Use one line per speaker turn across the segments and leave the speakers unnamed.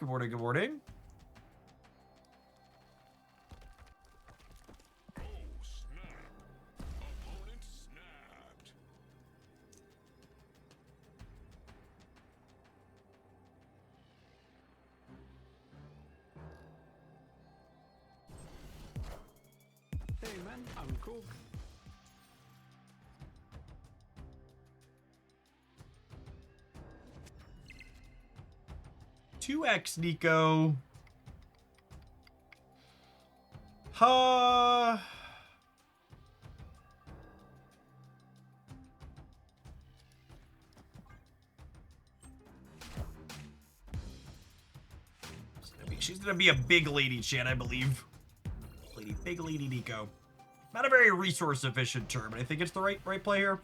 Good morning, good morning.
Oh, snap. Opponent snapped.
Hey man, I'm cool.
2x, Nico. Huh. She's gonna be a big lady, Chan, I believe. Big lady Nico. Not a very resource efficient term, but I think it's the right play here.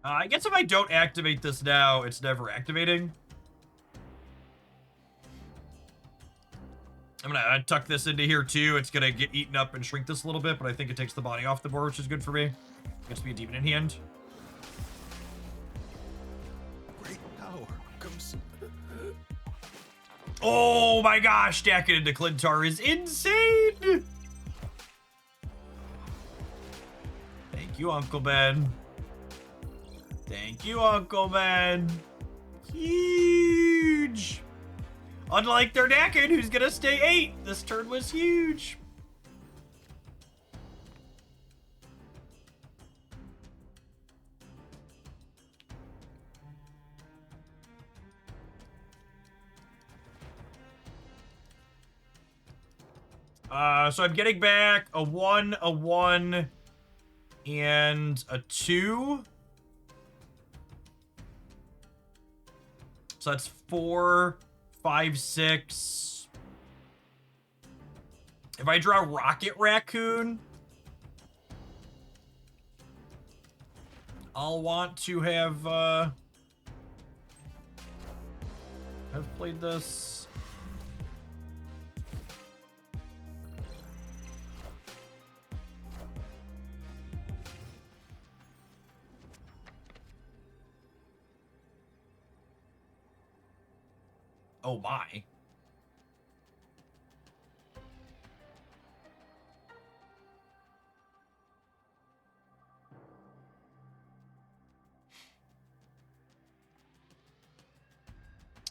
I guess if I don't activate this now, it's never activating. I'm gonna tuck this into here too. It's gonna get eaten up and shrink this a little bit, but I think it takes the body off the board, which is good for me. Gets to be a demon in hand.
Great power comes.
Oh my gosh, stacking into Clintar is insane! Thank you, Uncle Ben. Thank you, Uncle Ben. Huge. Unlike their Dakin, who's gonna stay 8. This turn was huge. So I'm getting back a 1, a 1, and a 2. So that's 4, 5, 6. If I draw Rocket Raccoon, I'll want to have played this. Oh my.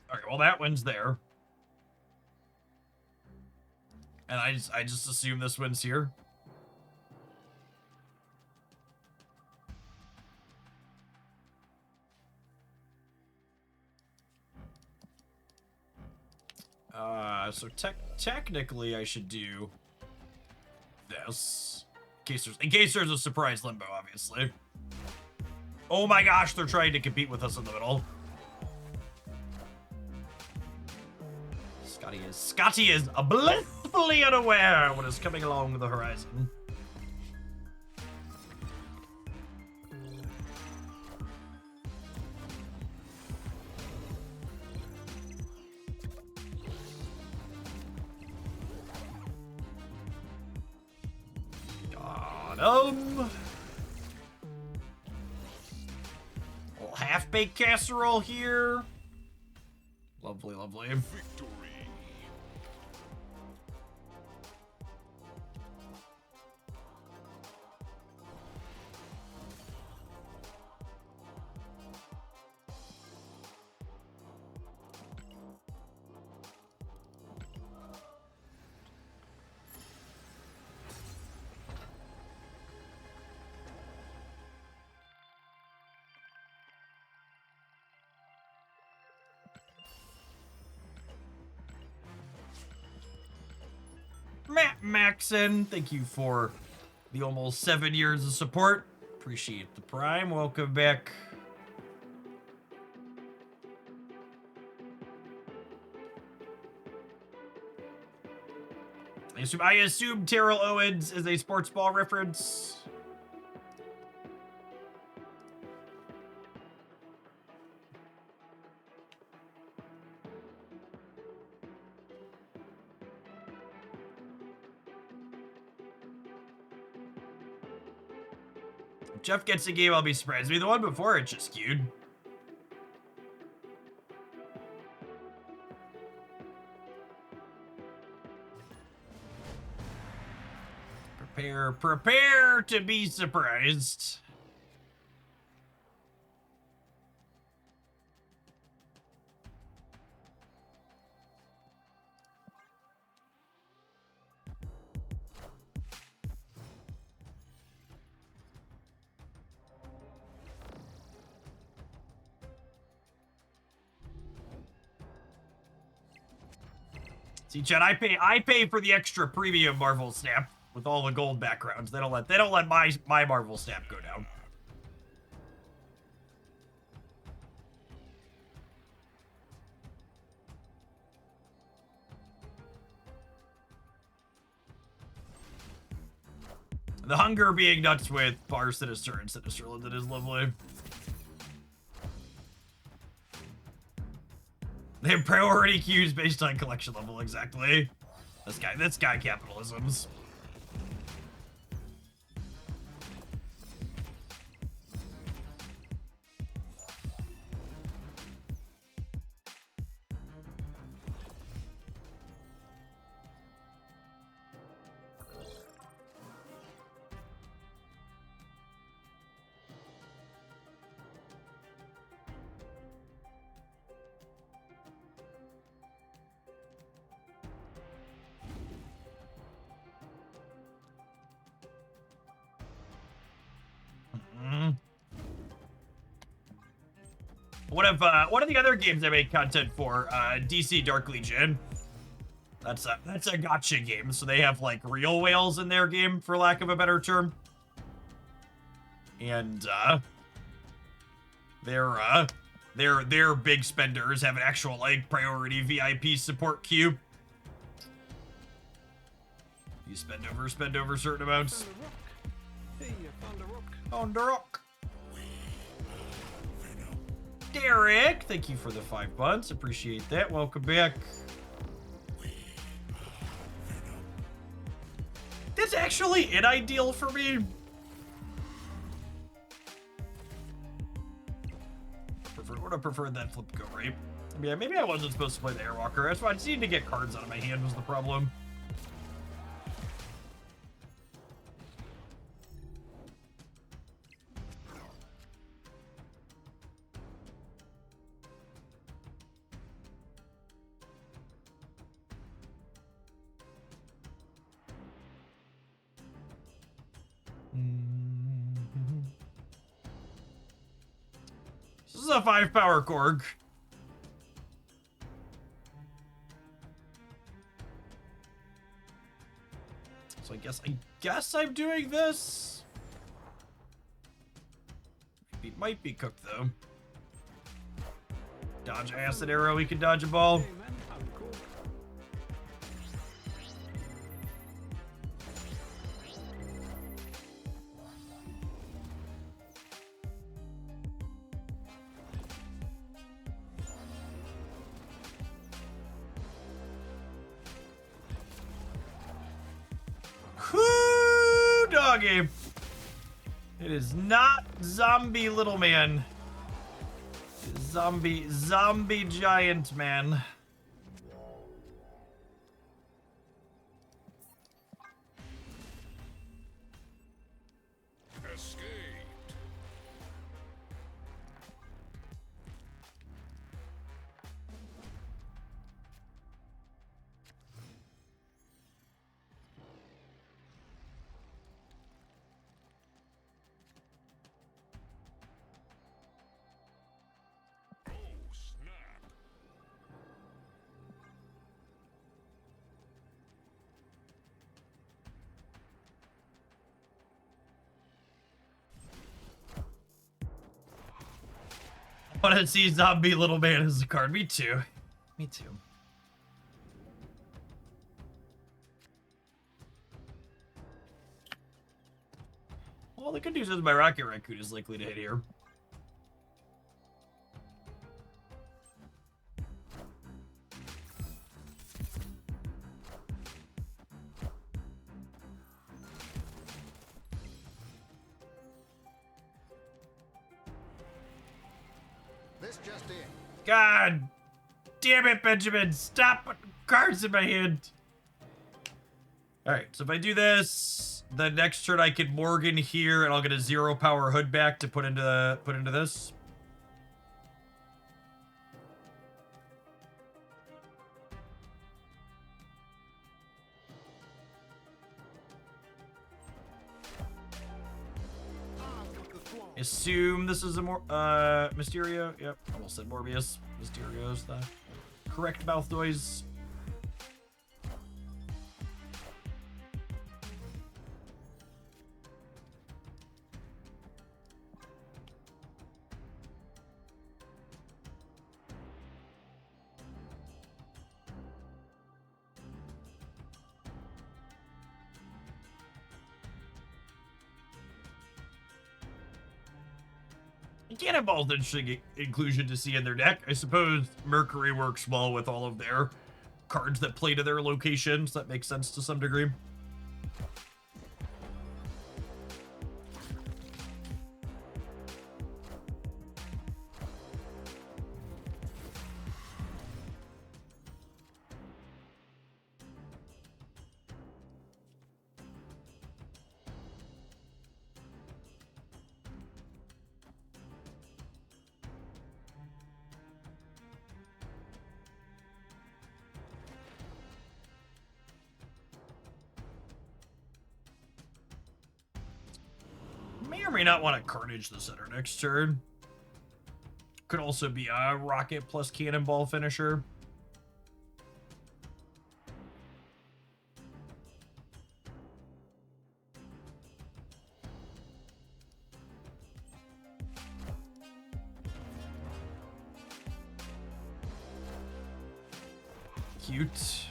Alright, well that one's there. And I just assume this one's here. So technically I should do this. In case there's a surprise limbo, obviously. Oh my gosh, they're trying to compete with us in the middle. Scotty is blissfully unaware of what is coming along the horizon. Little half-baked casserole here. Lovely, lovely.
Victory.
Matt Maxon, thank you for the almost 7 years of support. Appreciate the prime. Welcome back I assume Terrell Owens is a sports ball reference. If Jeff gets a game, I'll be surprised. I mean, the one before it just skewed. Prepare to be surprised. See, Chad, I pay for the extra premium Marvel Snap with all the gold backgrounds. They don't let my Marvel Snap go down. The hunger being nuts with Bar Sinister and Sinister London is lovely. They have priority queues based on collection level, exactly. This guy capitalisms. One of the other games I make content for, DC Dark Legion. That's a gacha game, so they have like real whales in their game, for lack of a better term. And they're big spenders, have an actual like priority VIP support queue. You spend over certain amounts.
Hey, I found a rock.
On the rock. Derek, thank you for the 5 months. Appreciate that. Welcome back. That's actually an ideal for me. Would have preferred that flip go right. Yeah, maybe I wasn't supposed to play the Airwalker. That's why I just needed to get cards out of my hand was the problem. This is a 5 power Korg. So I guess I'm doing this. It might be cooked though. Dodge acid arrow, we can dodge a ball.
Hey, man, I'm cool.
Whoo, doggy. It is not zombie little man. Zombie giant man.
Escaped. Oh, snap.
I want to see zombie little man as a card. Me too. Me too. the good news is my Rocket Raccoon is likely to hit here.
This just in.
God damn it, Benjamin. Stop putting cards in my hand. Alright, so if I do this, the next turn I can Morgan here, and I'll get a 0 power hood back to put into this. Assume this is a Mysterio. Yep, almost said Morbius. Mysterio's the correct mouth noise. Cannonball's an interesting inclusion to see in their deck. I suppose Mercury works well with all of their cards that play to their locations. That makes sense to some degree. May or may not want to Carnage the center next turn. Could also be a Rocket plus Cannonball finisher. Cute.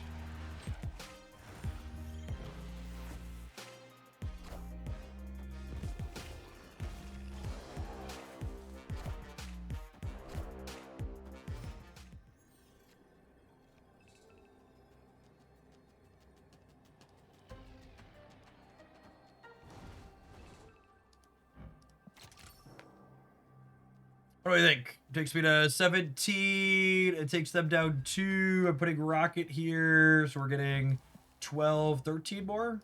What do I think? It takes me to 17. It takes them down 2. I'm putting Rocket here, so we're getting 12, 13 more.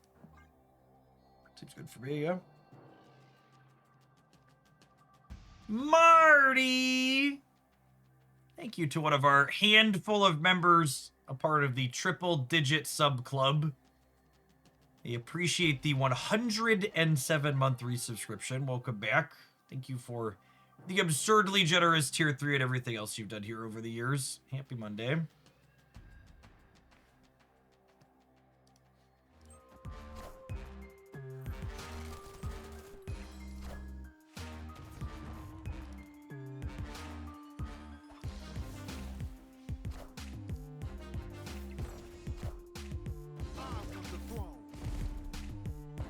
Seems good for me, yeah. Marty! Thank you to one of our handful of members, a part of the triple-digit sub club. I appreciate the 107-month resubscription. Welcome back. Thank you for the absurdly generous tier 3 and everything else you've done here over the years. Happy Monday.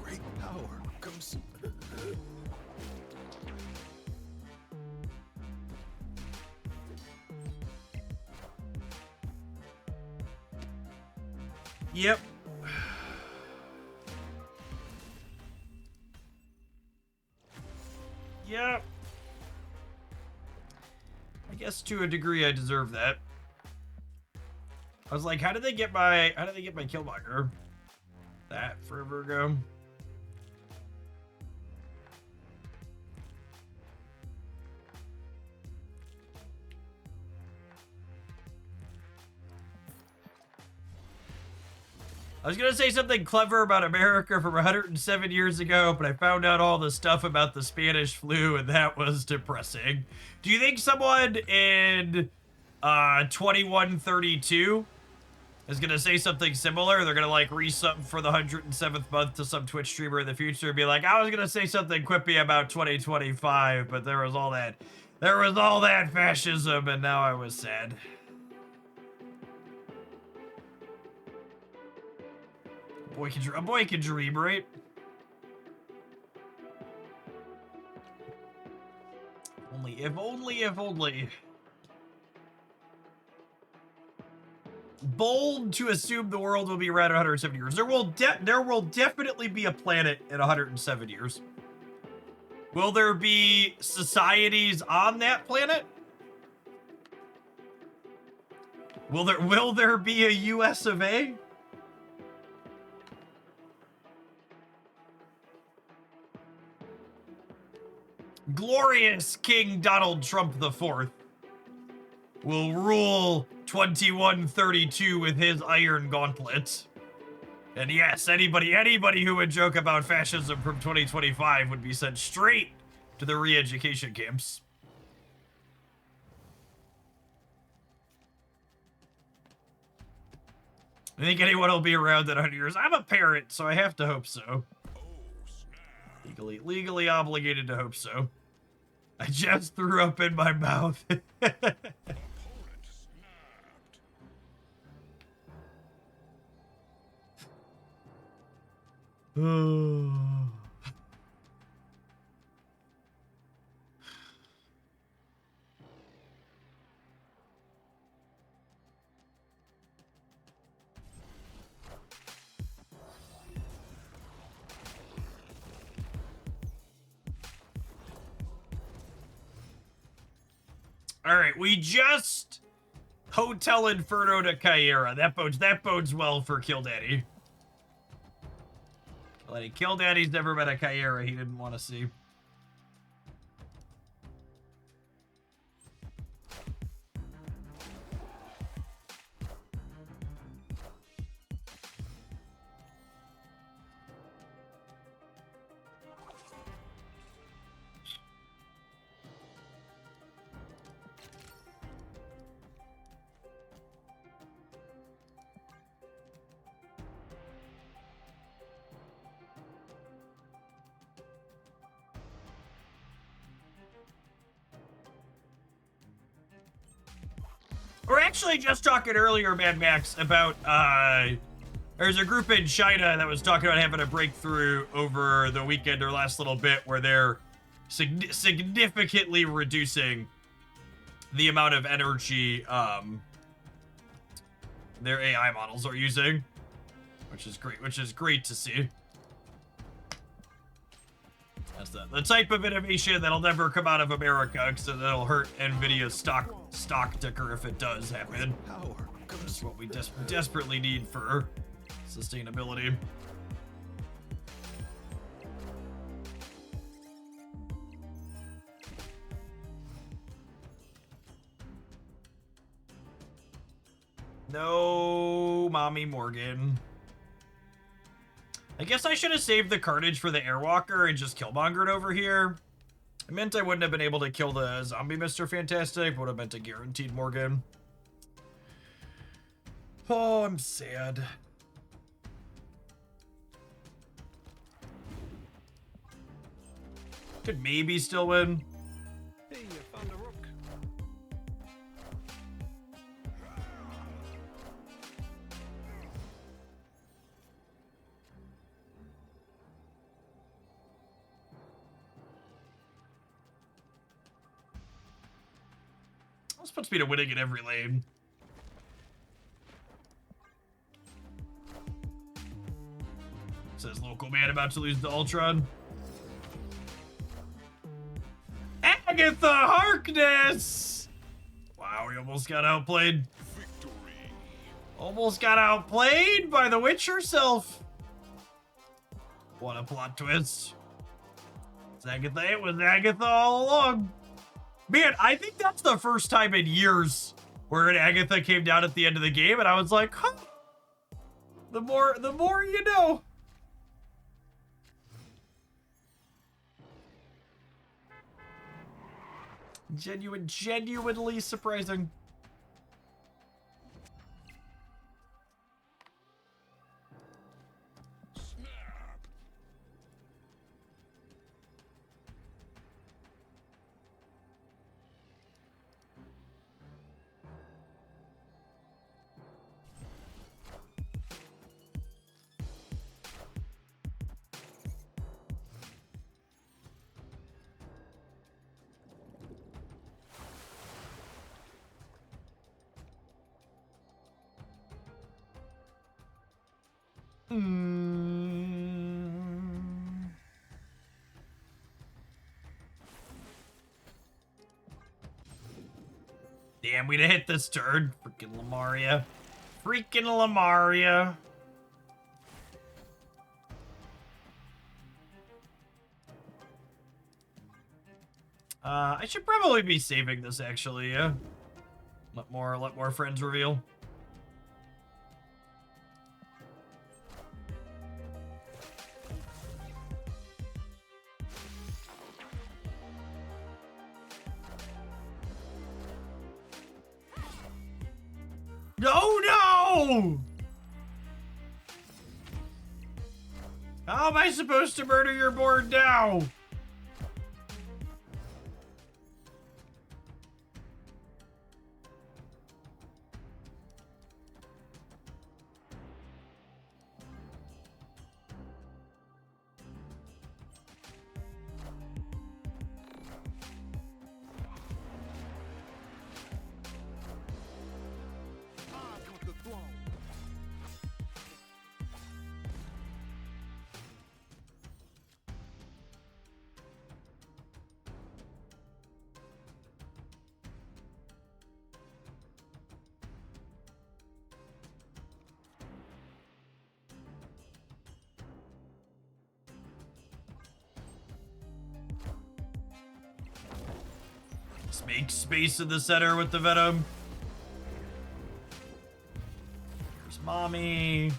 Great power comes.
Yep. Yep. I guess to a degree I deserve that. I was like, how did they get my Killmonger? That forever ago. I was going to say something clever about America from 107 years ago, but I found out all the stuff about the Spanish flu, and that was depressing. Do you think someone in 2132 is going to say something similar? They're going to, like, resub for the 107th month to some Twitch streamer in the future and be like, I was going to say something quippy about 2025, but there was all that fascism, and now I was sad. A boy can dream, right? if only, if only. Bold to assume the world will be around 170 years. There will definitely be a planet in 107 years. Will there be societies on that planet? Will there be a US of A? Glorious King Donald Trump IV will rule 2132 with his iron gauntlet. And yes, anybody who would joke about fascism from 2025 would be sent straight to the re-education camps. I think anyone will be around in 100 years. I'm a parent, so I have to hope so. Legally obligated to hope so. I just threw up in my mouth. All right, we just Hotel Inferno to Kyera. That bodes well for Kildaddy. Kildaddy's never met a Kyera he didn't want to see. We're actually just talking earlier, Mad Max, about, there's a group in China that was talking about having a breakthrough over the weekend or last little bit where they're significantly reducing the amount of energy, their AI models are using, which is great to see. That's the type of innovation that'll never come out of America, because it'll hurt NVIDIA's stock ticker if it does happen. That's what we desperately need for sustainability. No, Mommy Morgan. I guess I should have saved the carnage for the Airwalker and just killmongered over here. It meant I wouldn't have been able to kill the zombie Mr. Fantastic, would have meant a guaranteed Morgan. Oh, I'm sad. Could maybe still win.
Hey, you found a rook.
This puts me to winning in every lane. Says local man about to lose to Ultron. Agatha Harkness! Wow, we almost got outplayed.
Victory.
Almost got outplayed by the witch herself. What a plot twist. It's Agatha. It was Agatha all along. Man, I think that's the first time in years where an Agatha came down at the end of the game, and I was like, huh. The more you know. Genuinely surprising. Damn, we'd have hit this turn. Freaking Lamaria. Freaking Lamaria. I should probably be saving this, actually, yeah. Let more friends reveal. No! How am I supposed to murder your board now?
I want the throne.
Let's make space in the center with the Venom. Here's Mommy.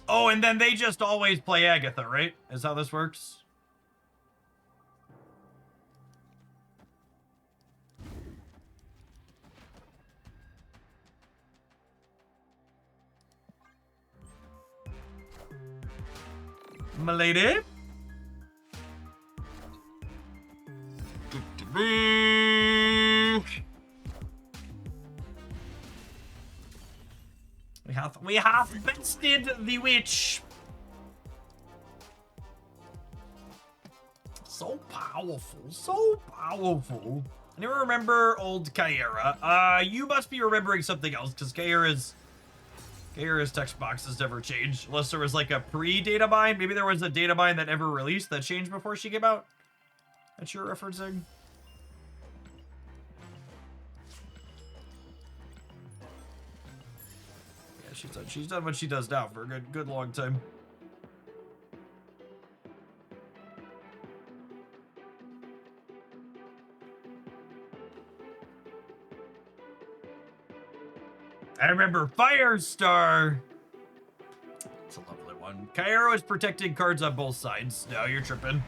Oh, and then they just always play Agatha, right? Is how this works? M'lady? We have bested the witch. So powerful, so powerful. Anyone remember old Kyera? You must be remembering something else, because Kyera's text boxes never changed, unless there was like a pre-data mine. Maybe there was a data mine that never released that changed before she came out. That you're referencing? Yeah, she's done what she does now for a good long time. I remember Firestar. It's a lovely one. Cairo is protecting cards on both sides. No, you're tripping.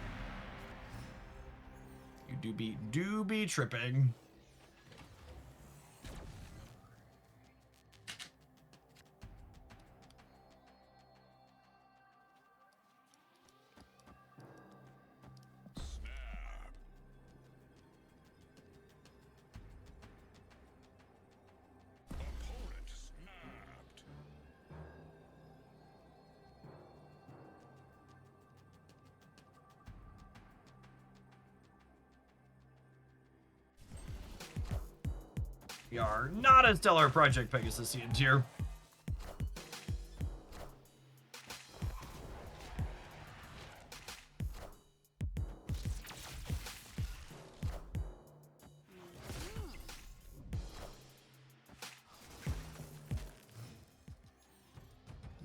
You do be tripping. We are not a stellar Project Pegasusian tier.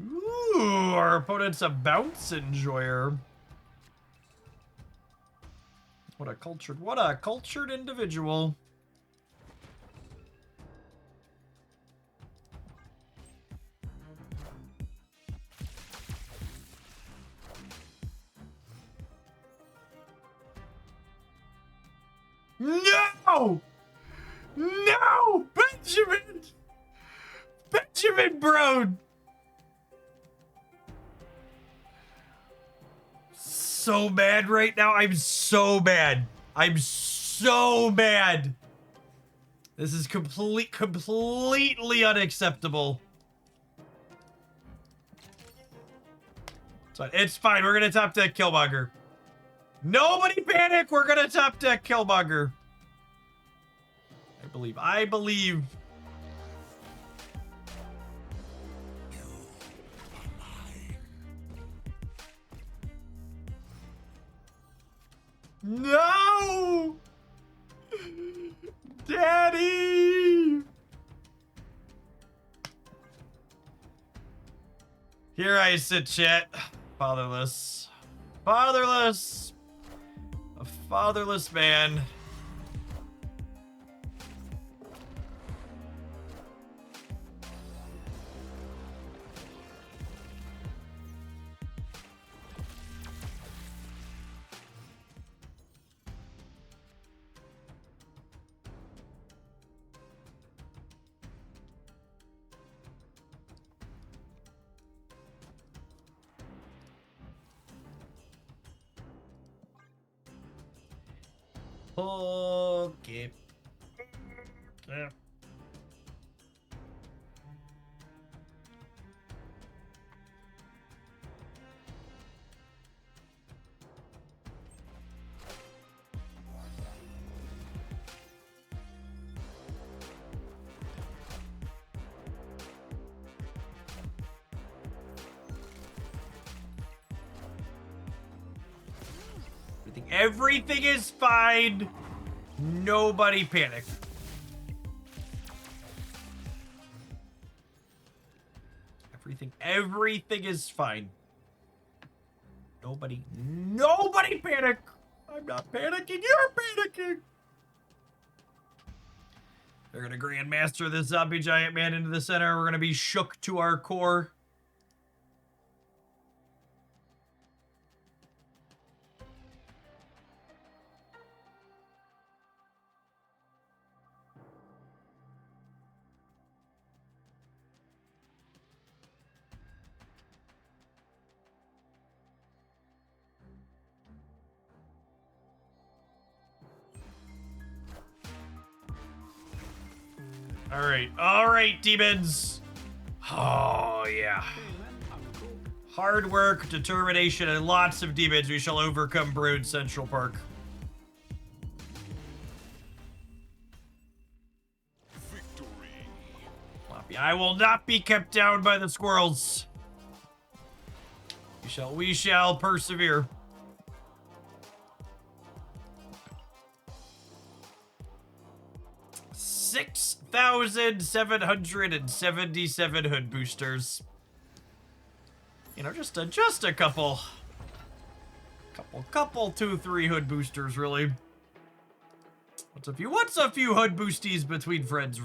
Ooh, our opponent's a bounce enjoyer. What a cultured individual. No! No! Benjamin! Benjamin Brown! So mad right now. I'm so mad. I'm so mad. This is completely unacceptable. It's fine. We're gonna top deck Killmonger. Nobody panic. We're gonna top deck Killmonger. I believe. No! Daddy! Here I sit, chat. Fatherless. Fatherless! A fatherless man. Okay. Yeah. Everything is fine. Nobody panic. Everything is fine. Nobody panic. I'm not panicking. You're panicking. They're gonna Grandmaster this zombie giant man into the center. We're gonna be shook to our core. All right, demons. Oh, yeah. Hard work, determination, and lots of demons. We shall overcome Brood Central Park.
Victory.
I will not be kept down by the squirrels. We shall persevere. $6,777 hood boosters. You know, just a couple, 2-3 hood boosters, really. What's a few hood boosties between friends?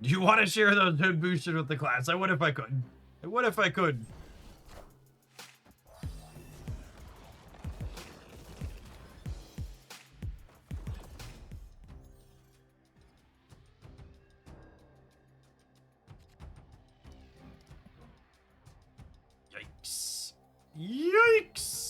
Do you want to share those hood boosters with the class? I would if I could. Yikes. Yikes.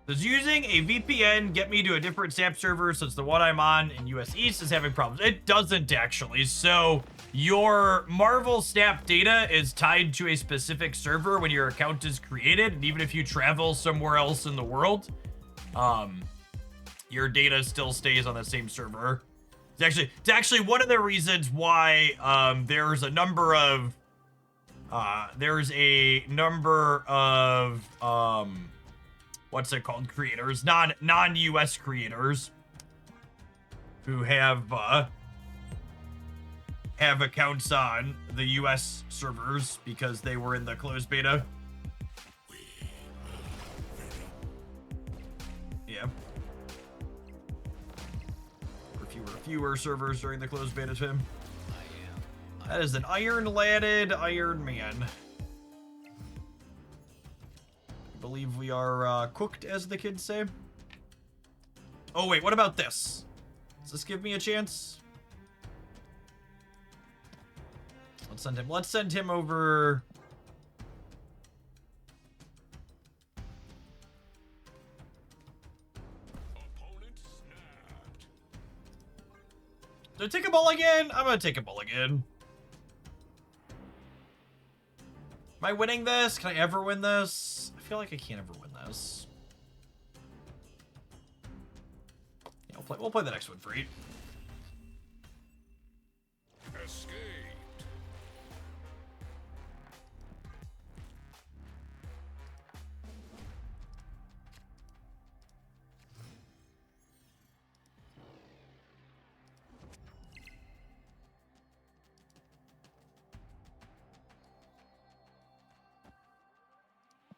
Does using a VPN get me to a different SAP server since the one I'm on in US East is having problems? It doesn't, actually. So your Marvel Snap data is tied to a specific server when your account is created, and even if you travel somewhere else in the world, your data still stays on the same server. It's actually one of the reasons why there's a number of There's a number of what's it called, creators, non-US creators who have accounts on the US servers because they were in the closed beta. Yeah. Fewer servers during the closed beta, Tim. That is an iron-ladded Iron Man. I believe we are cooked, as the kids say. Oh wait, what about this? Does this give me a chance? Let's send him over. Do I take a mulligan? I'm gonna take a mulligan. Am I winning this? Can I ever win this? I feel like I can't ever win this. Yeah, we'll play the next one for 8.
Escaped.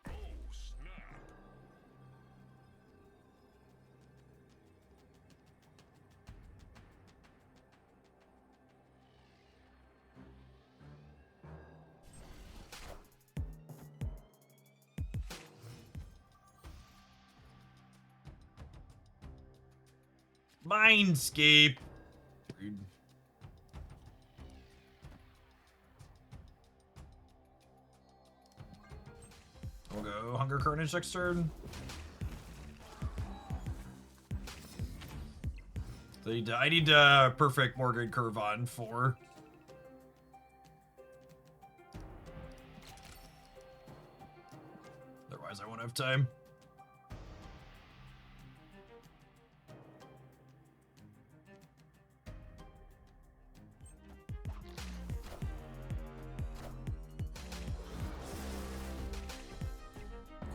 Oh, snap.
Mindscape. Rude. We'll go Hunger Carnage next turn. I need perfect Morgan curve on 4. Otherwise, I won't have time.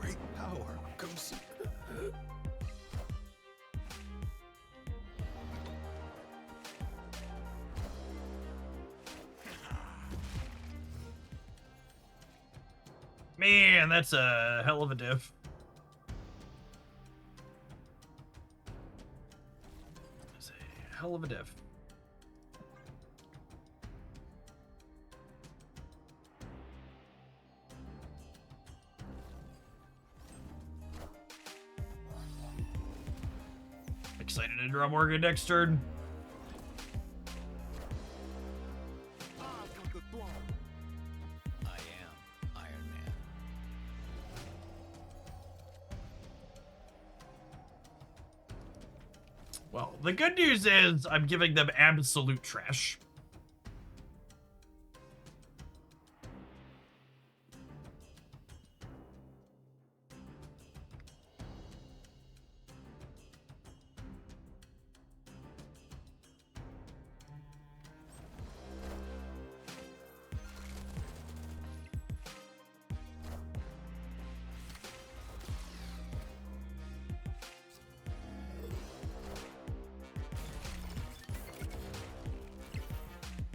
Great power comes.
Man, that's a hell of a diff. That's a hell of a diff. Excited to draw Morgan next turn.
I am Iron Man.
Well, the good news is I'm giving them absolute trash.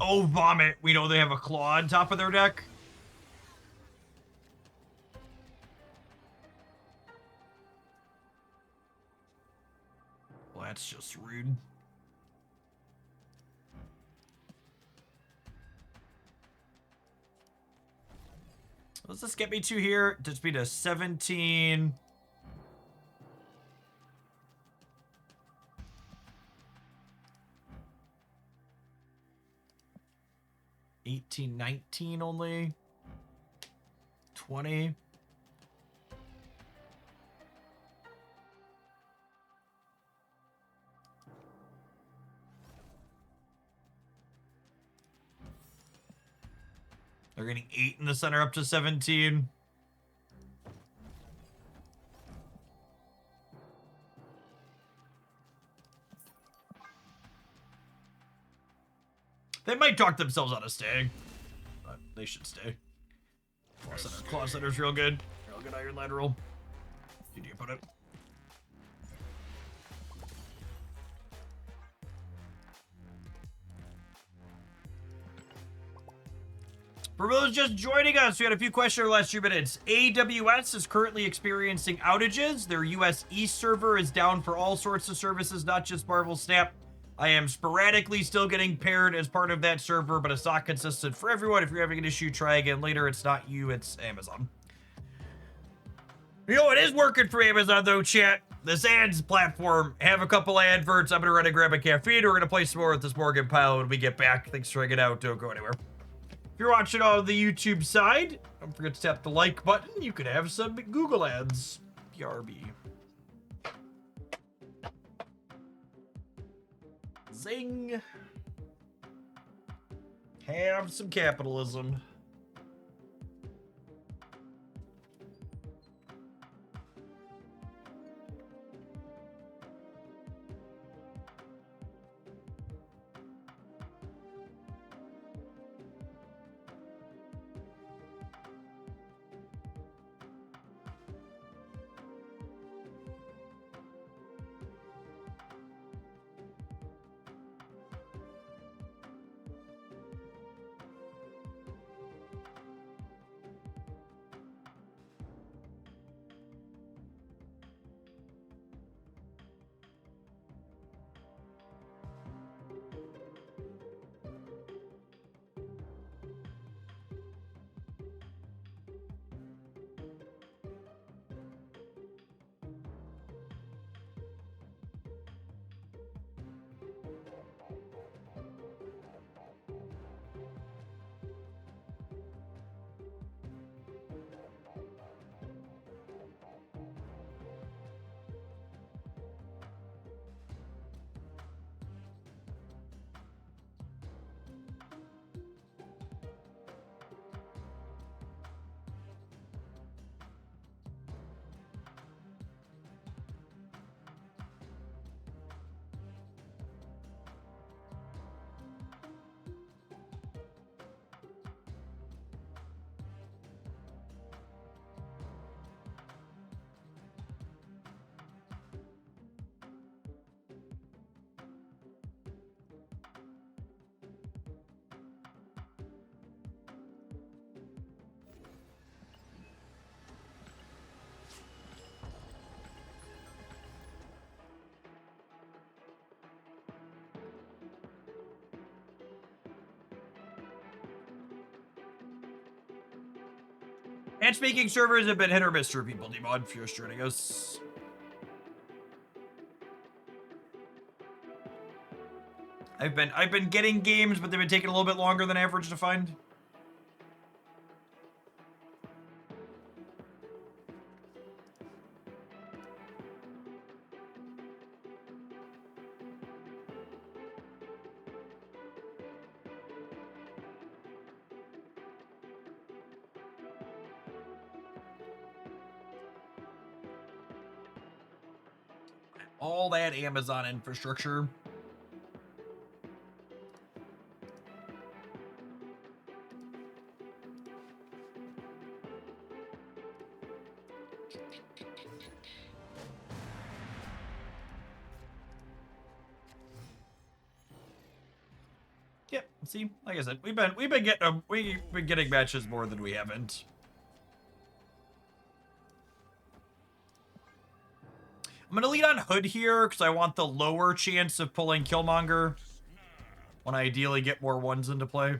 Oh, vomit. We know they have a claw on top of their deck. Well, that's just rude. What's this get me to here? Just be to 17. $18, $19 only. 20. They're getting 8 in the center up to 17. They might talk themselves out of staying, but they should stay. Claw Center's real good. Real good iron lateral. Did you put it? For those just joining us, we had a few questions over the last 2 minutes. AWS is currently experiencing outages. Their US East server is down for all sorts of services, not just Marvel Snap. I am sporadically still getting paired as part of that server, but it's not consistent for everyone. If you're having an issue, try again later. It's not you, it's Amazon. You know what is working for Amazon, though, chat? This ads platform. Have a couple adverts. I'm going to run and grab a caffeine. We're going to play some more with this Morgan pile when we get back. Thanks for hanging out. Don't go anywhere. If you're watching on the YouTube side, don't forget to tap the like button. You could have some Google ads. BRB. Zing. Have some capitalism. Matchmaking servers have been hit or miss for people. Demon, if you're just joining us. I've been getting games, but they've been taking a little bit longer than average to find. All that Amazon infrastructure. Yep. See, like I said, we've been getting matches more than we haven't. I'm gonna lead on Hood here because I want the lower chance of pulling Killmonger when I ideally get more ones into play.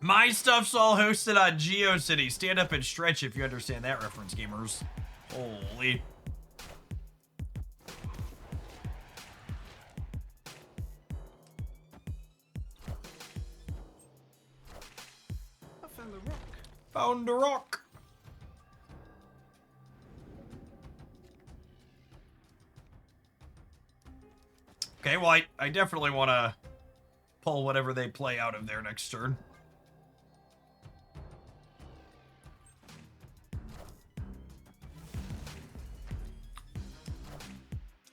My stuff's all hosted on GeoCity. Stand up and stretch if you understand that reference, gamers. Holy.
I found a rock.
Found a rock. Okay, well, I definitely want to pull whatever they play out of there next turn.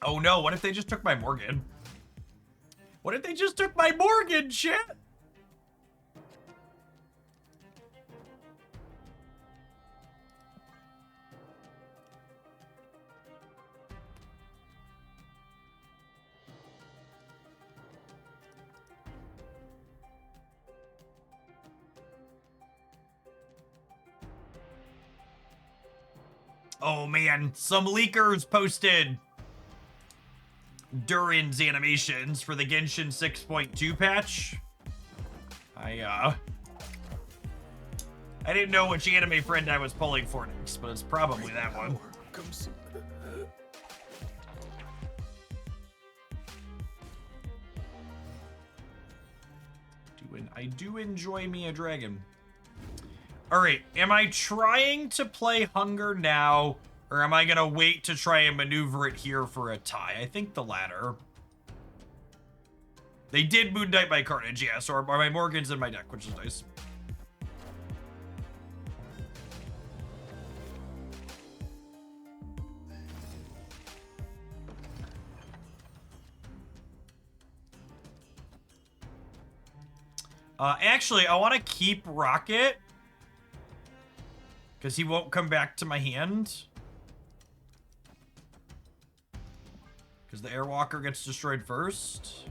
Oh no, what if they just took my Morgan? What if they just took my Morgan, shit? Oh man, some leakers posted Durin's animations for the Genshin 6.2 patch. I didn't know which anime friend I was pulling for next, but it's probably that one.
Come see.
I do enjoy me a dragon. Alright, am I trying to play Hunger now, or am I gonna wait to try and maneuver it here for a tie? I think the latter. They did Moon Knight my Carnage, yes, or my Morgan's in my deck, which is nice. Actually, I want to keep Rocket, because he won't come back to my hand. Because the Airwalker gets destroyed first.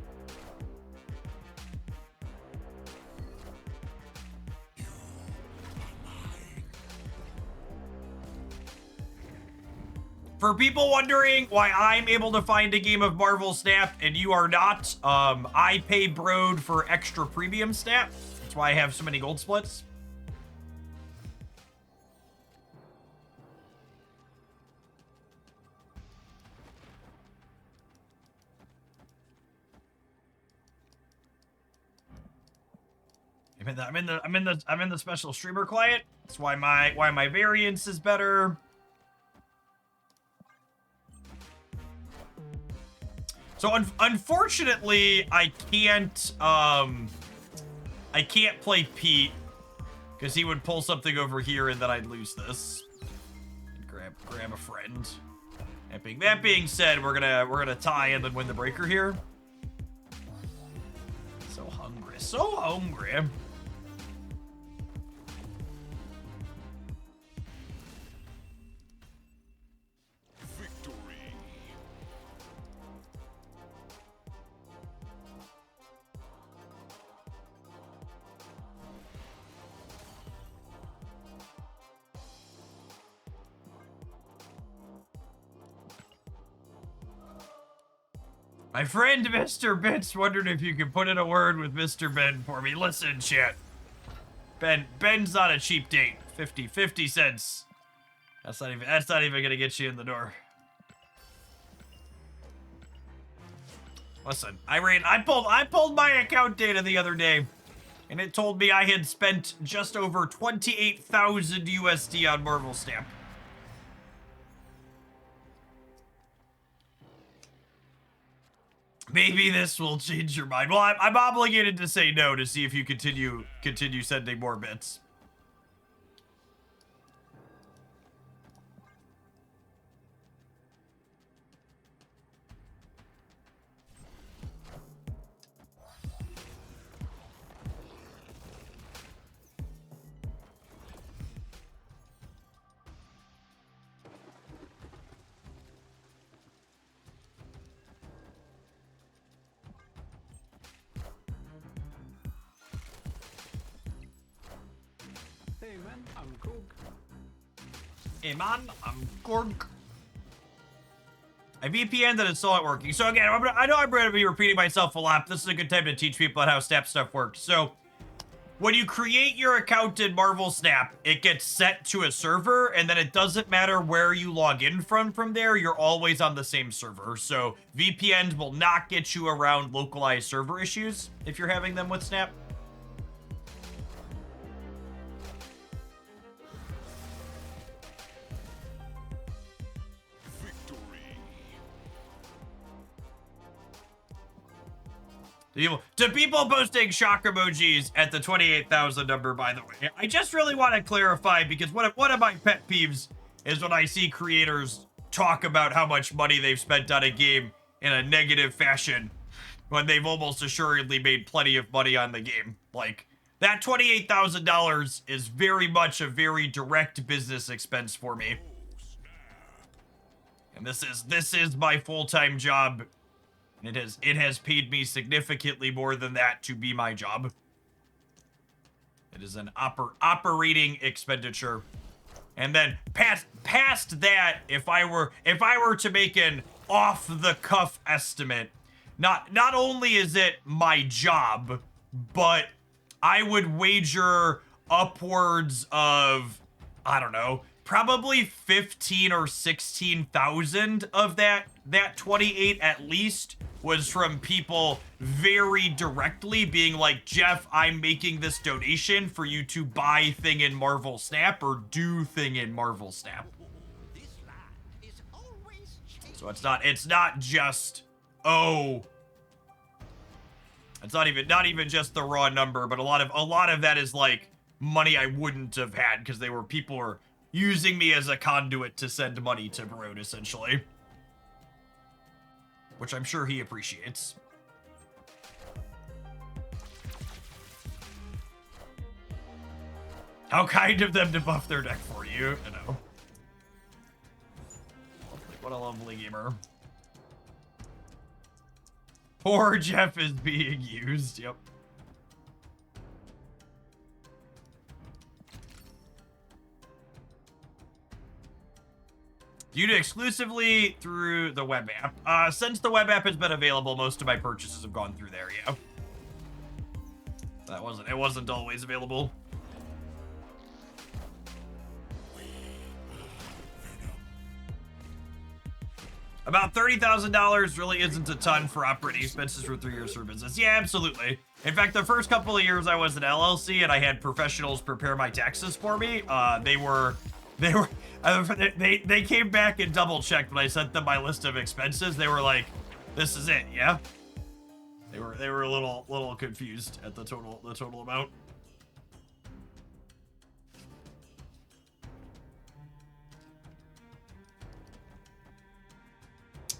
For people wondering why I'm able to find a game of Marvel Snap and you are not, I pay Broad for extra premium Snap. That's why I have so many gold splits. I'm in the special streamer client. That's why my variance is better. So unfortunately, I can't play Pete because he would pull something over here and then I'd lose this. Grab a friend. That being said, we're gonna tie and then win the breaker here. So hungry. My friend Mr. Bits wondered if you could put in a word with Mr. Ben for me. Listen, chat. Ben's not a cheap date. 50 cents. That's not even gonna get you in the door. Listen, I pulled my account data the other day, and it told me I had spent just over 28,000 USD on Marvel Snap. Maybe this will change your mind. Well, I'm obligated to say no to see if you continue sending more bits.
Hey man, I'm Gorg.
Hey man, I'm Gorg. I VPN'd and it's still not working. So again, I know I'm going to be repeating myself a lot. This is a good time to teach people how Snap stuff works. So when you create your account in Marvel Snap, it gets set to a server, and then it doesn't matter where you log in from there. You're always on the same server. So VPNs will not get you around localized server issues if you're having them with Snap. To people posting shock emojis at the 28,000 number, by the way, I just really want to clarify, because one of my pet peeves is when I see creators talk about how much money they've spent on a game in a negative fashion when they've almost assuredly made plenty of money on the game. Like, that $28,000 is very much a very direct business expense for me. And this is my full-time job. It has paid me significantly more than that to be my job. It is an operating expenditure. And then past that, if I were to make an off the cuff estimate, not only is it my job, but I would wager upwards of, I don't know, probably 15 or 16,000 of that 28 at least was from people very directly being like, Jeff, I'm making this donation for you to buy thing in Marvel Snap or do thing in Marvel Snap. So it's not just, oh, it's not even just the raw number, but a lot of that is like money I wouldn't have had because people were using me as a conduit to send money to Barone, essentially. Which I'm sure he appreciates. How kind of them to buff their deck for you, I know. What a lovely gamer. Poor Jeff is being used, yep. Viewed exclusively through the web app. Since the web app has been available, most of my purchases have gone through there, yeah. It wasn't always available. About $30,000 really isn't a ton for operating expenses for 3 years for business. Yeah, absolutely. In fact, the first couple of years I was an LLC and I had professionals prepare my taxes for me. They came back and double checked when I sent them my list of expenses. They were like, "This is it, yeah." They were a little confused at the total amount.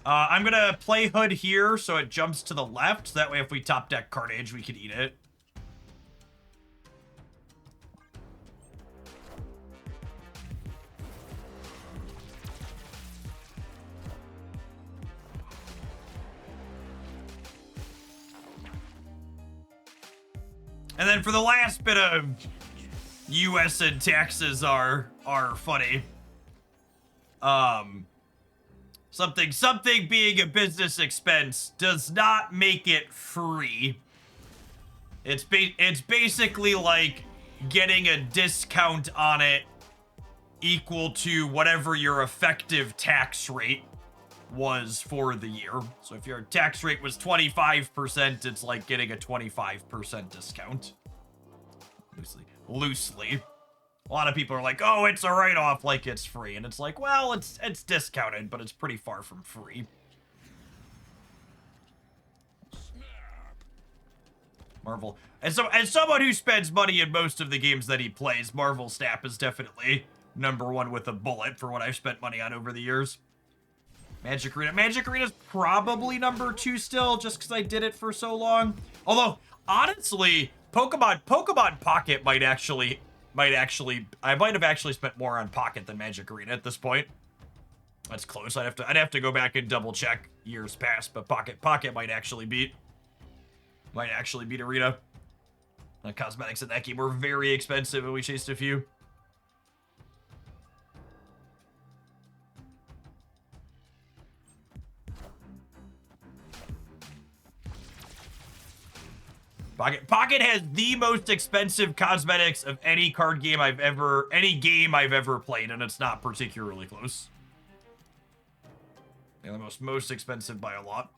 I'm gonna play Hood here so it jumps to the left. So that way if we top deck Carnage, we can eat it. And then for the last bit of US and taxes are funny. Something being a business expense does not make it free. It's basically like getting a discount on it equal to whatever your effective tax rate was for the year. So if your tax rate was 25%, it's like getting a 25% discount. Loosely. A lot of people are like, oh, it's a write-off, like it's free. And it's like, well, it's discounted, but it's pretty far from free. Marvel. And so, as someone who spends money in most of the games that he plays, Marvel Snap is definitely #1 with a bullet for what I've spent money on over the years. Magic Arena. Magic Arena's probably #2 still, just because I did it for so long. Although, honestly, Pokemon Pocket might have actually spent more on Pocket than Magic Arena at this point. That's close. I'd have to go back and double check years past, but Pocket might actually beat Arena. The cosmetics in that game were very expensive, and we chased a few. Pocket has the most expensive cosmetics of any game I've ever played, and it's not particularly close. They're the most expensive by a lot.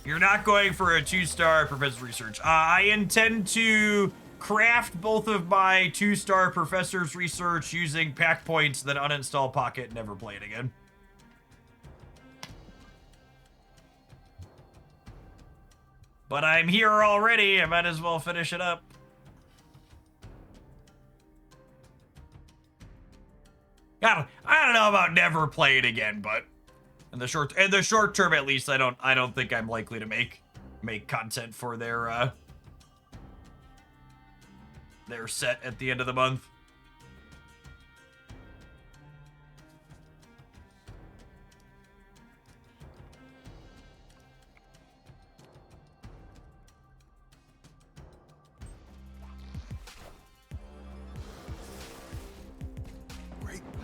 You're not going for a 2-star Professor's Research. I intend to craft both of my 2-star Professor's Research using pack points, then uninstall Pocket and never play it again. But I'm here already, I might as well finish it up. I don't know about never play it again, but in the short term at least, I don't think I'm likely to make content for their set at the end of the month.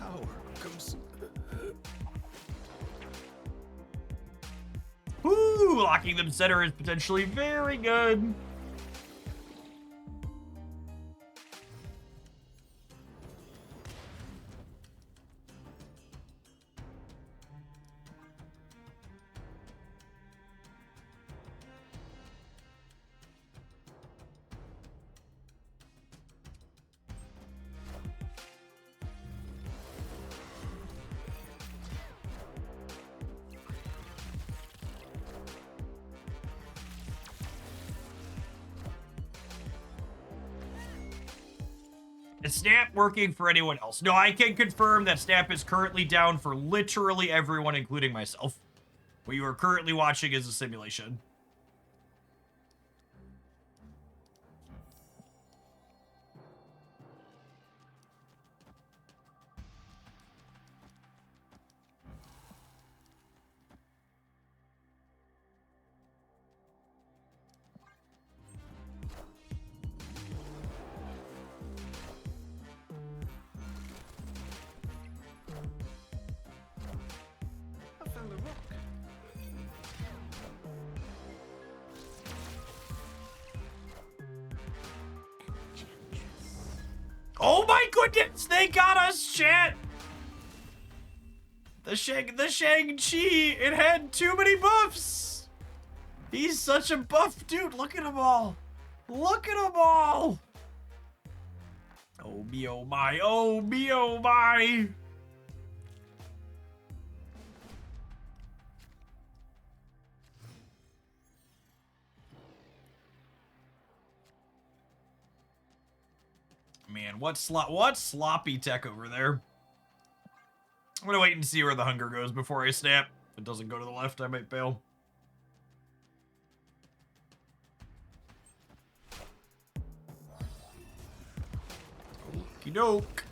power comes.
Ooh, locking them center is potentially very good. Is Snap working for anyone else? No, I can confirm that Snap is currently down for literally everyone, including myself. What you are currently watching is a simulation.
I found a rock.
Oh my goodness, they got us, chat! The Shang-Chi, it had too many buffs! He's such a buff dude, look at them all! Look at them all! Oh me, oh my, oh me, oh my! Man, what sloppy tech over there? I'm gonna wait and see where the hunger goes before I snap. If it doesn't go to the left, I might bail. Okie doke.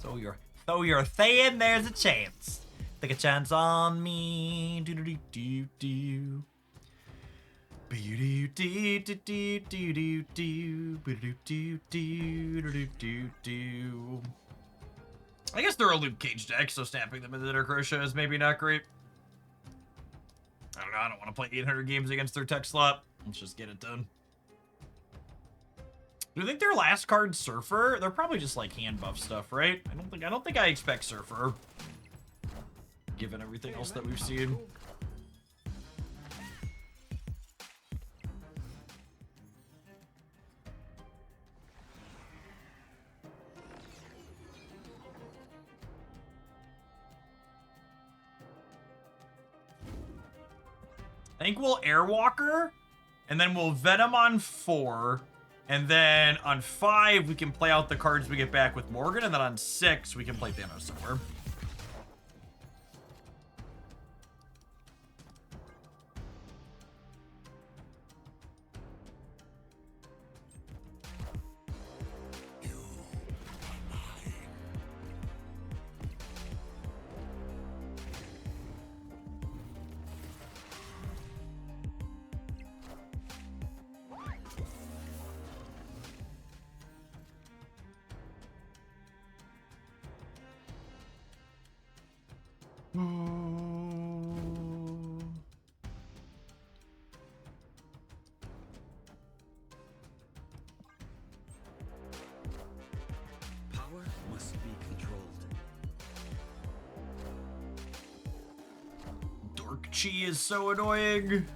So you're saying there's a chance. Take a chance on me. Do do do do do. I guess they're a Luke Cage deck, so snapping them into their crochet is maybe not great. I don't know, I don't want to play 800 games against their tech slot. Let's just get it done. Do you think their last card's Surfer? They're probably just like hand buff stuff, right? I don't think I expect Surfer, given everything else that we've seen. I think we'll Airwalker, and then we'll Venom on 4, and then on 5 we can play out the cards we get back with Morgan, and then on 6 we can play Thanos somewhere.
Power must be controlled.
Dork Chi is so annoying.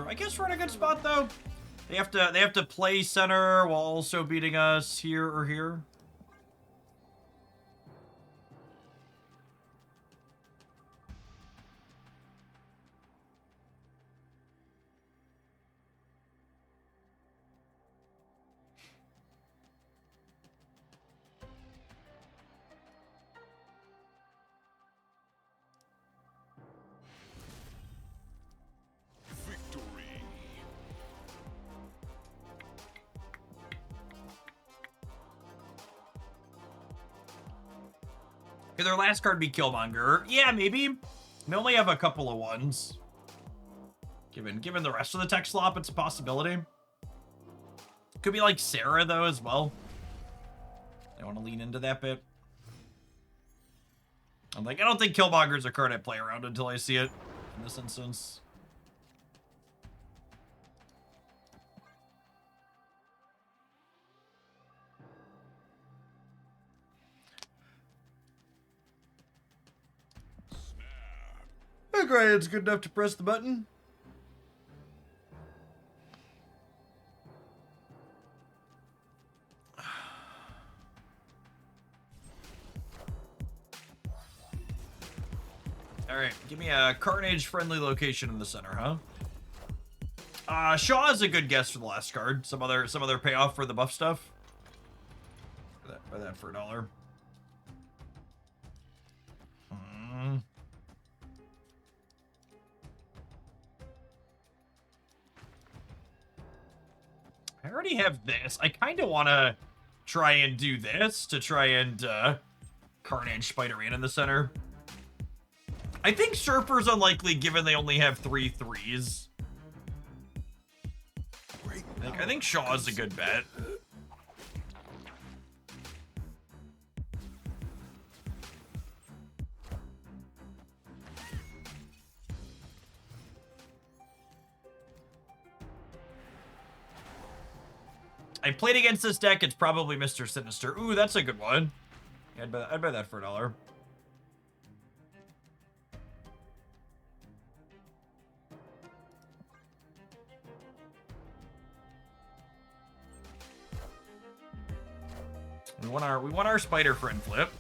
I guess we're in a good spot though. They have to play center while also beating us here or here.
Victory.
Could their last card be Killmonger? Yeah, maybe. They only have a couple of ones. Given the rest of the tech slop, it's a possibility. Could be like Sarah, though, as well. I want to lean into that bit. I'm like, I don't think Killmonger's a card I play around until I see it in this instance. Okay, it's good enough to press the button. Alright, give me a Carnage-friendly location in the center, huh? Shaw is a good guess for the last card. Some other payoff for the buff stuff. Buy that for $1. I already have this. I kind of want to try and do this to try and Carnage Spider-Man in the center. I think Surfer's unlikely given they only have 3 3s. I think Shaw's a good bet. I played against this deck, it's probably Mr. Sinister. Ooh, that's a good one. Yeah, I'd buy that for $1. We want our spider friend flip.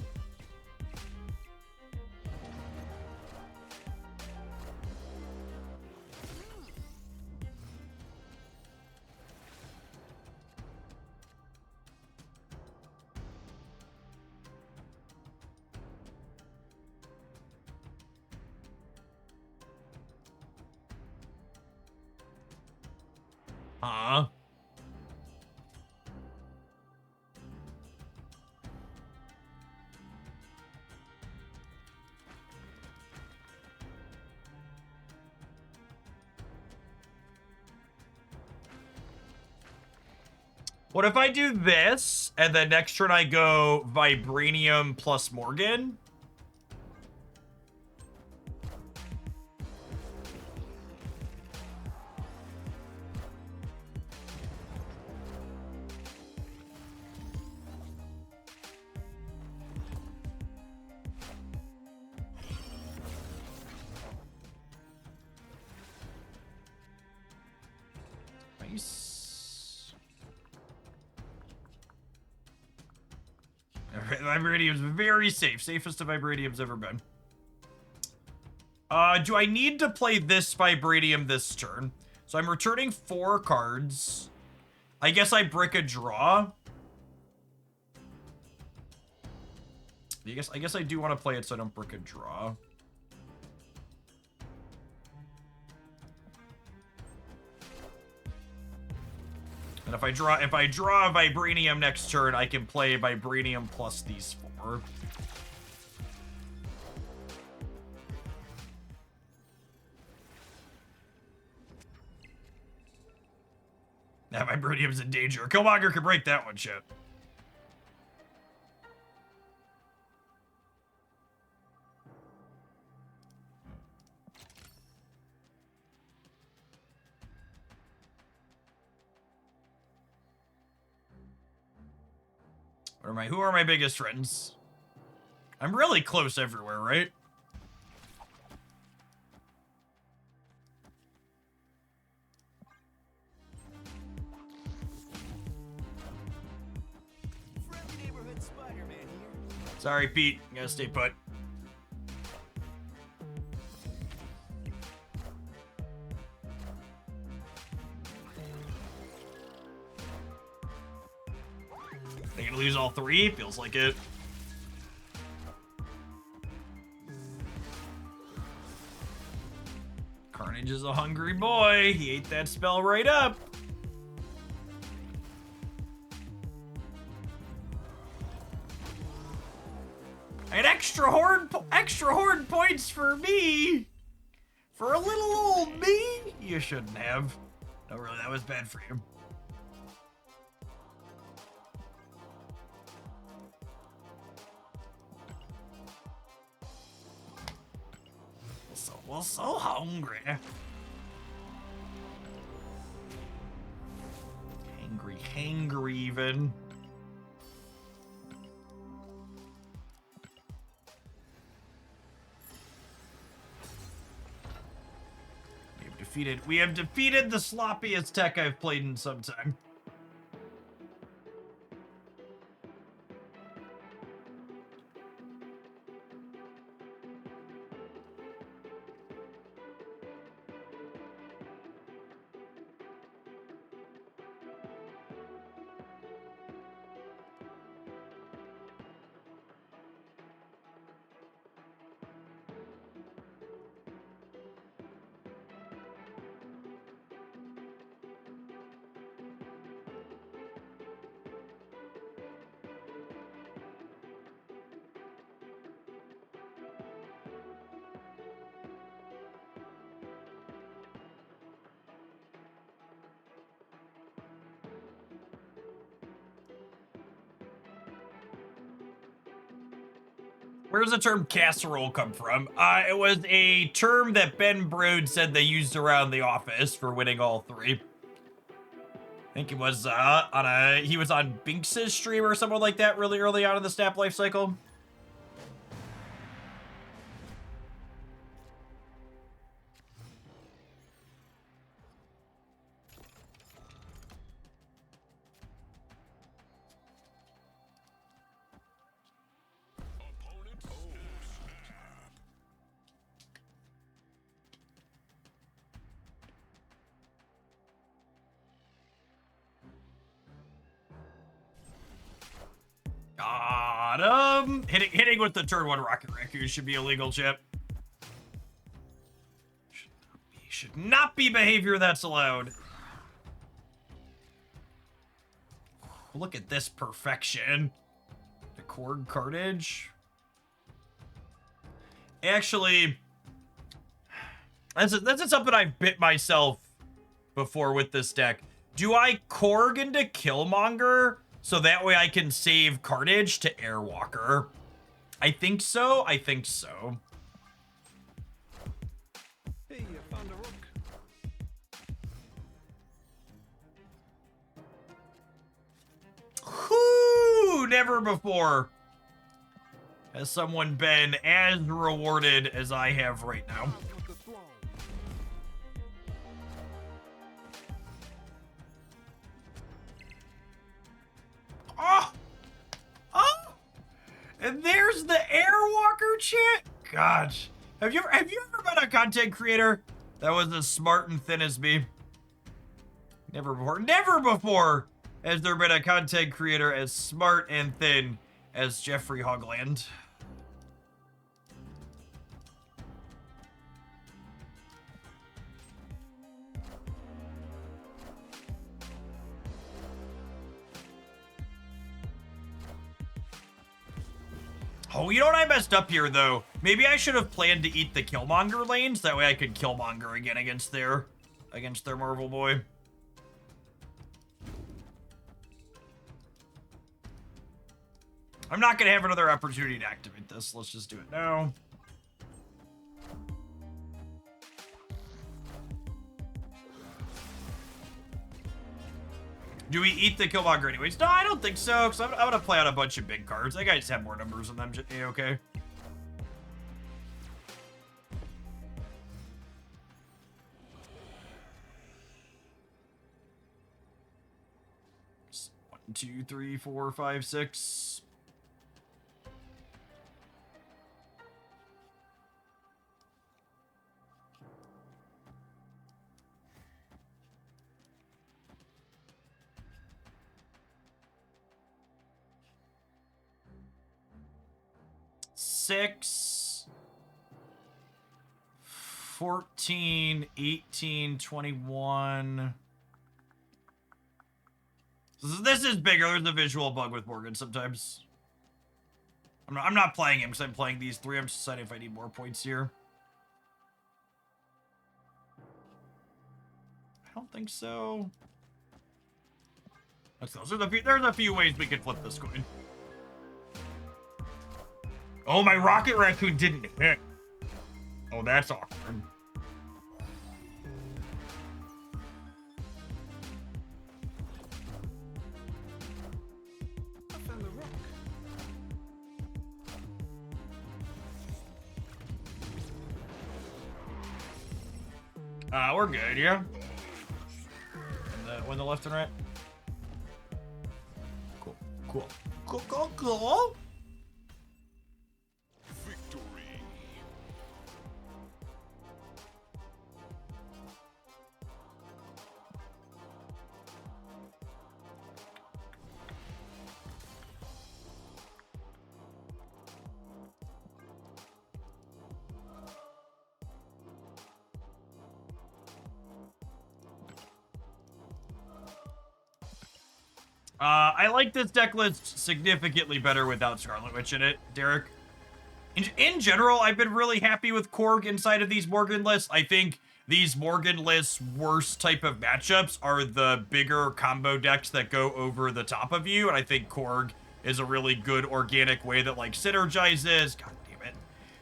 What if I do this, and then next turn I go Vibranium plus Morgan? Nice. Vibranium's very safe. Safest of Vibranium's ever been. Do I need to play this Vibranium this turn? So I'm returning 4 cards. I guess I brick a draw. I guess I do want to play it so I don't brick a draw. And if I draw a Vibranium next turn, I can play Vibranium plus these 4. Now Vibranium's in danger. Killmonger can break that one, shit. Who are my biggest friends? I'm really close everywhere, right?
Friendly neighborhood Spider-Man here.
Sorry, Pete. You gotta stay put. They gonna lose all 3? Feels like it. Carnage is a hungry boy. He ate that spell right up. And extra horn points for me. For a little old me. You shouldn't have. No, really, that was bad for you. We're so hungry. Hangry even. We have defeated the sloppiest tech I've played in some time. Where does the term casserole come from? It was a term that Ben Brood said they used around the office for winning all three. I think it was he was on Binks' stream or something like that really early on in the Snap life cycle. Got him. Hitting with the turn 1 Rocket Raccoon should be illegal, Chip. Should not be behavior that's allowed. Look at this perfection. The Korg Cartage. Actually, that's something I've bit myself before with this deck. Do I Korg into Killmonger so that way I can save Carnage to Airwalker? I think so. I think so.
Hey, you found a rook.
Whoo! Never before has someone been as rewarded as I have right now.
With the throne.
Oh! Oh! And there's the Airwalker chant? Gosh. Have you ever been a content creator that was as smart and thin as me? Never before has there been a content creator as smart and thin as Jeffrey Hogland. Oh, you know what I messed up here, though? Maybe I should have planned to eat the Killmonger lanes. That way I could Killmonger again against their Marvel boy. I'm not going to have another opportunity to activate this. Let's just do it now. Do we eat the Killmonger anyways? No, I don't think so, because I'm going to play out a bunch of big cards. I guys have more numbers than them. Okay. One, two, three, four, five, six. Six, 14, 18, 21. This is bigger. There's a visual bug with Morgan sometimes. I'm not playing him because I'm playing these three. I'm just deciding if I need more points here. I don't think so. Let's go. There's a few ways we could flip this coin. Oh, my Rocket Raccoon didn't hit. Oh, that's awkward.
I found a rock.
We're good, yeah? When the left and right? Cool, cool. Cool, cool, cool.
Victory.
I like this deck list significantly better without Scarlet Witch in it, Derek. In general, I've been really happy with Korg inside of these Morgan lists. I think these Morgan lists' worst type of matchups are the bigger combo decks that go over the top of you, and I think Korg is a really good organic way that, like, synergizes. God damn it.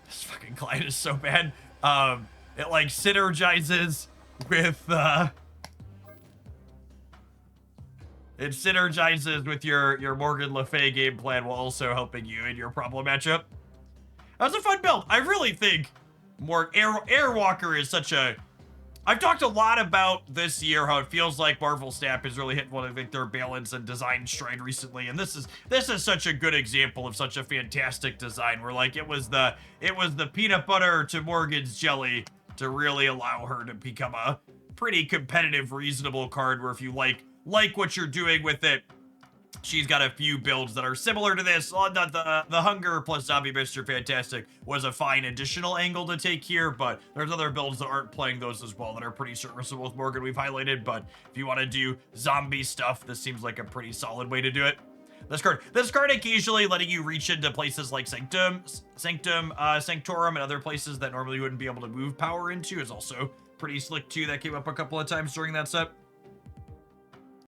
This fucking Clyde is so bad. It, like, synergizes with, It synergizes with your Morgan Le Fay game plan while also helping you in your problem matchup. That was a fun build. I really think Airwalker is such a... I've talked a lot about this year how it feels like Marvel Snap has really hit one of their balance and design stride recently, and this is such a good example of such a fantastic design where, like, it was the peanut butter to Morgan's jelly to really allow her to become a pretty competitive, reasonable card where if you like what you're doing with it, she's got a few builds that are similar to this. The Hunger plus Zombie Mr. Fantastic was a fine additional angle to take here, but there's other builds that aren't playing those as well that are pretty serviceable with Morgan we've highlighted, but if you want to do zombie stuff, this seems like a pretty solid way to do it. This card occasionally letting you reach into places like Sanctorum, and other places that normally you wouldn't be able to move power into is also pretty slick too. That came up a couple of times during that set.